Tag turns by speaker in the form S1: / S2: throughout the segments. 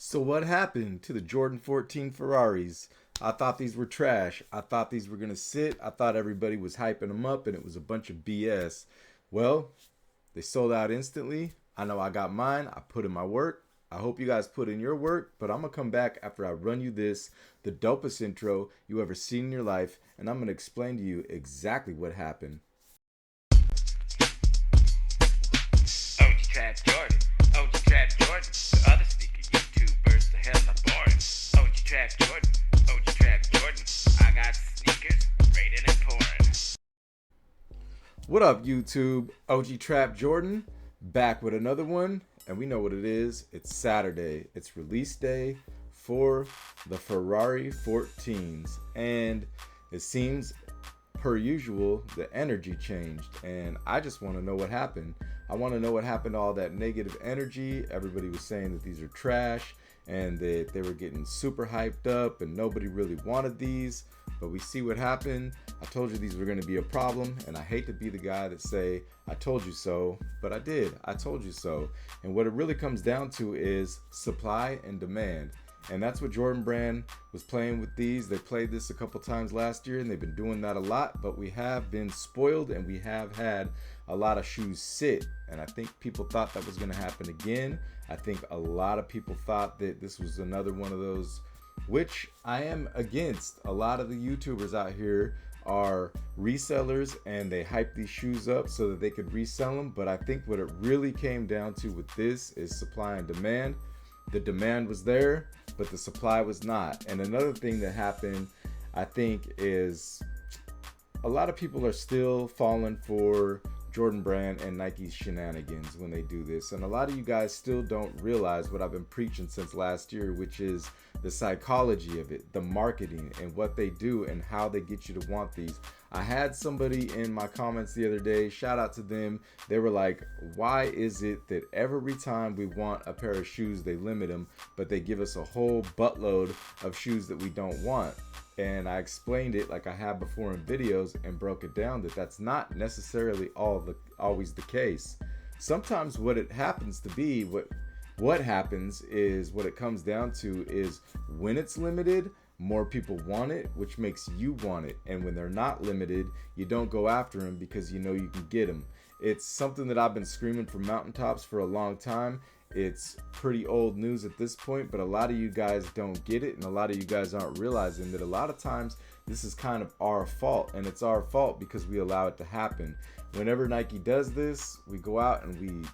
S1: So what happened to the Jordan 14 Ferraris? I thought these were trash. I thought these were going to sit. I thought everybody was hyping them up and it was a bunch of BS. Well, they sold out instantly. I know I got mine. I put in my work. I hope you guys put in your work, but I'm going to come back after I run you this, the dopest intro you ever seen in your life, and I'm going to explain to you exactly what happened.
S2: OG Trap Jordan, OG Trap Jordan, the other sneaker YouTubers, the hell are boring. OG Trap Jordan, OG Trap Jordan, I got sneakers rated and pouring.
S1: What up, YouTube? OG Trap Jordan back with another one, and we know what it is. It's Saturday. It's release day for the Ferrari 14s, and it seems per usual the energy changed, and I just want to know what happened. I want to know what happened to all that negative energy. Everybody was saying that these are trash and that they were getting super hyped up and nobody really wanted these, but we see what happened. I told you these were going to be a problem, and I hate to be the guy that say I told you so, but I did. I told you so. And what it really comes down to is supply and demand. And that's what Jordan Brand was playing with these. They played this a couple times last year, and they've been doing that a lot, but we have been spoiled and we have had a lot of shoes sit. And I think people thought that was going to happen again. I think a lot of people thought that this was another one of those, which I am against. A lot of the YouTubers out here are resellers and they hype these shoes up so that they could resell them. But I think what it really came down to with this is supply and demand. The demand was there, but the supply was not. And another thing that happened, I think, is a lot of people are still falling for Jordan Brand and Nike's shenanigans when they do this. And a lot of you guys still don't realize what I've been preaching since last year, which is the psychology of it, the marketing and what they do and how they get you to want these. I had somebody in my comments the other day, shout out to them. They were like, why is it that every time we want a pair of shoes, they limit them, but they give us a whole buttload of shoes that we don't want? And I explained it like I have before in videos and broke it down that that's not necessarily always the case. Sometimes what it happens to be, what happens is, what it comes down to is when it's limited, more people want it, which makes you want it. And when they're not limited, you don't go after them because you know you can get them. It's something that I've been screaming from mountaintops for a long time. It's pretty old news at this point, but a lot of you guys don't get it, and a lot of you guys aren't realizing that a lot of times this is kind of our fault, and it's our fault because we allow it to happen. Whenever Nike does this, we go out and we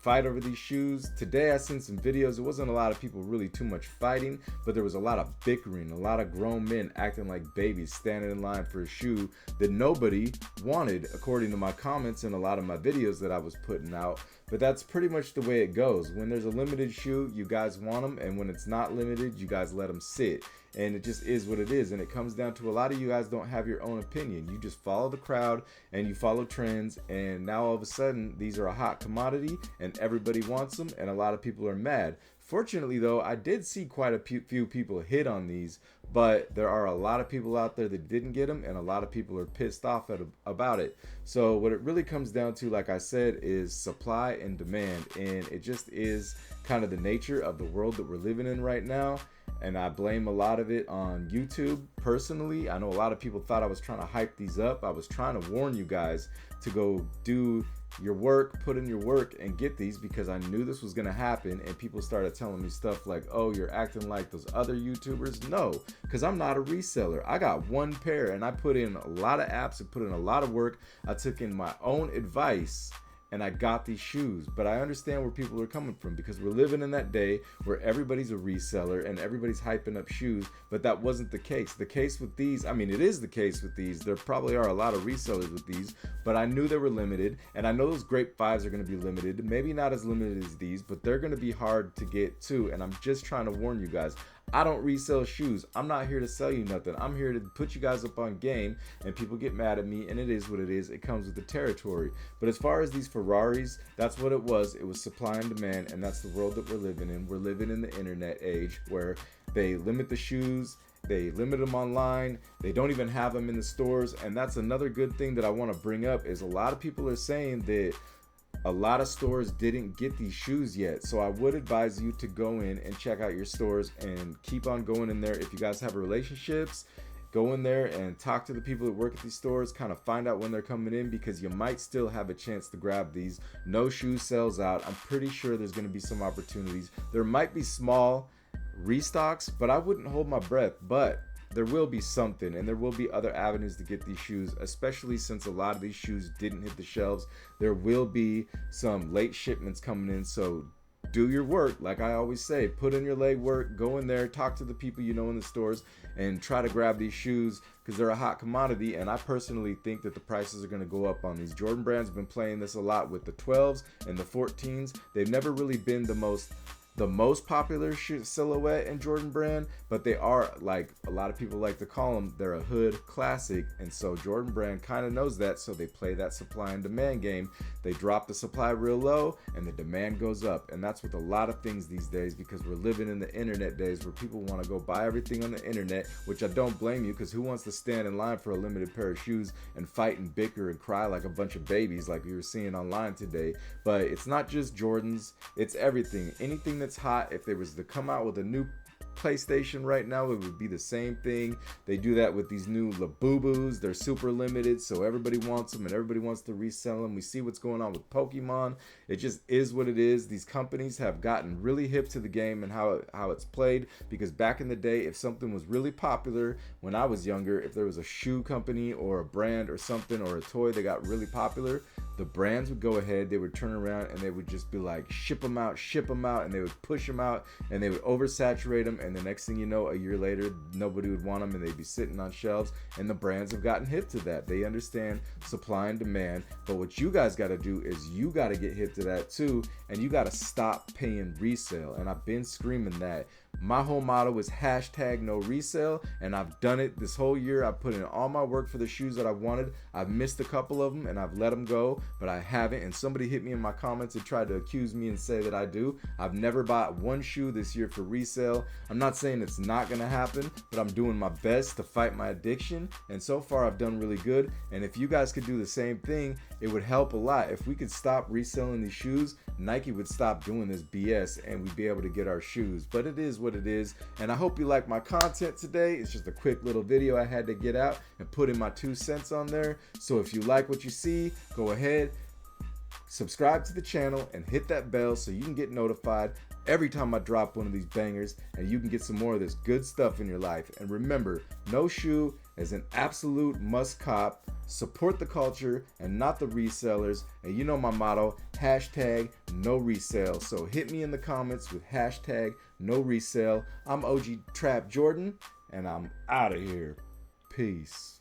S1: fight over these shoes. Today I seen some videos. It wasn't a lot of people really too much fighting, but there was a lot of bickering, a lot of grown men acting like babies standing in line for a shoe that nobody wanted, according to my comments and a lot of my videos that I was putting out. But that's pretty much the way it goes. When there's a limited shoe, you guys want them, and when it's not limited, you guys let them sit. And it just is what it is. And it comes down to a lot of you guys don't have your own opinion. You just follow the crowd and you follow trends, and now all of a sudden these are a hot commodity and everybody wants them, and a lot of people are mad. Fortunately though, I did see quite a few people hit on these, but there are a lot of people out there that didn't get them, and a lot of people are pissed off about it. So what it really comes down to, like I said, is supply and demand, and it just is kind of the nature of the world that we're living in right now. And I blame a lot of it on YouTube. Personally, I know a lot of people thought I was trying to hype these up. I was trying to warn you guys to go do your work, put in your work, and get these, because I knew this was going to happen. And people started telling me stuff like, oh, you're acting like those other YouTubers. No, because I'm not a reseller. I got one pair, and I put in a lot of apps and put in a lot of work. I took in my own advice, and I got these shoes. But I understand where people are coming from, because we're living in that day where everybody's a reseller and everybody's hyping up shoes, but that wasn't the case. The case with these, I mean, it is the case with these. There probably are a lot of resellers with these, but I knew they were limited, and I know those Grape 5s are going to be limited. Maybe not as limited as these, but they're going to be hard to get too, and I'm just trying to warn you guys. I don't resell shoes. I'm not here to sell you nothing. I'm here to put you guys up on game, and people get mad at me, and it is what it is. It comes with the territory. But as far as these Ferraris, that's what it was. It was supply and demand, and that's the world that we're living in. We're living in the internet age where they limit the shoes, they limit them online, they don't even have them in the stores. And that's another good thing that I want to bring up, is a lot of people are saying that a lot of stores didn't get these shoes yet. So I would advise you to go in and check out your stores and keep on going in there. If you guys have relationships, go in there and talk to the people that work at these stores, kind of find out when they're coming in, because you might still have a chance to grab these. No shoe sells out. I'm pretty sure there's going to be some opportunities. There might be small restocks, but I wouldn't hold my breath. But there will be something, and there will be other avenues to get these shoes, especially since a lot of these shoes didn't hit the shelves. There will be some late shipments coming in, so do your work. Like I always say, put in your legwork, go in there, talk to the people you know in the stores, and try to grab these shoes, because they're a hot commodity. And I personally think that the prices are going to go up on these. Jordan Brand's been playing this a lot with the 12s and the 14s. They've never really been the most popular silhouette in Jordan Brand, but they are, like a lot of people like to call them, they're a hood classic. And so Jordan Brand kind of knows that, so they play that supply and demand game. They drop the supply real low and the demand goes up. And that's with a lot of things these days, because we're living in the internet days where people want to go buy everything on the internet, which I don't blame you, because who wants to stand in line for a limited pair of shoes and fight and bicker and cry like a bunch of babies like we were seeing online today? But it's not just Jordans, it's everything. Anything that's hot. If they was to come out with a new PlayStation right now, it would be the same thing. They do that with these new Labubus. They're super limited, so everybody wants them and everybody wants to resell them. We see what's going on with Pokemon. It just is what it is. These companies have gotten really hip to the game and how it's played, because back in the day, if something was really popular when I was younger, if there was a shoe company or a brand or something or a toy that got really popular, the brands would go ahead, they would turn around and they would just be like, ship them out, and they would push them out and they would oversaturate them. And the next thing you know, a year later, nobody would want them and they'd be sitting on shelves. And the brands have gotten hip to that. They understand supply and demand. But what you guys got to do is you got to get hip to that too. And you got to stop paying resale. And I've been screaming that. My whole motto is hashtag no resale, and I've done it this whole year. I've put in all my work for the shoes that I wanted. I've missed a couple of them and I've let them go, but I haven't. And somebody hit me in my comments and tried to accuse me and say that I do. I've never bought one shoe this year for resale. I'm not saying it's not going to happen, but I'm doing my best to fight my addiction. And so far I've done really good. And if you guys could do the same thing, it would help a lot. If we could stop reselling these shoes, Nike would stop doing this BS and we'd be able to get our shoes. But it is what it is. And I hope you like my content today. It's just a quick little video I had to get out and put in my 2 cents on there. So if you like what you see, go ahead, subscribe to the channel and hit that bell so you can get notified every time I drop one of these bangers, and you can get some more of this good stuff in your life. And remember, no shoe is an absolute must cop. Support the culture and not the resellers. And you know my motto, hashtag no resale. So hit me in the comments with hashtag no resale. I'm OG Trap Jordan, and I'm out of here. Peace.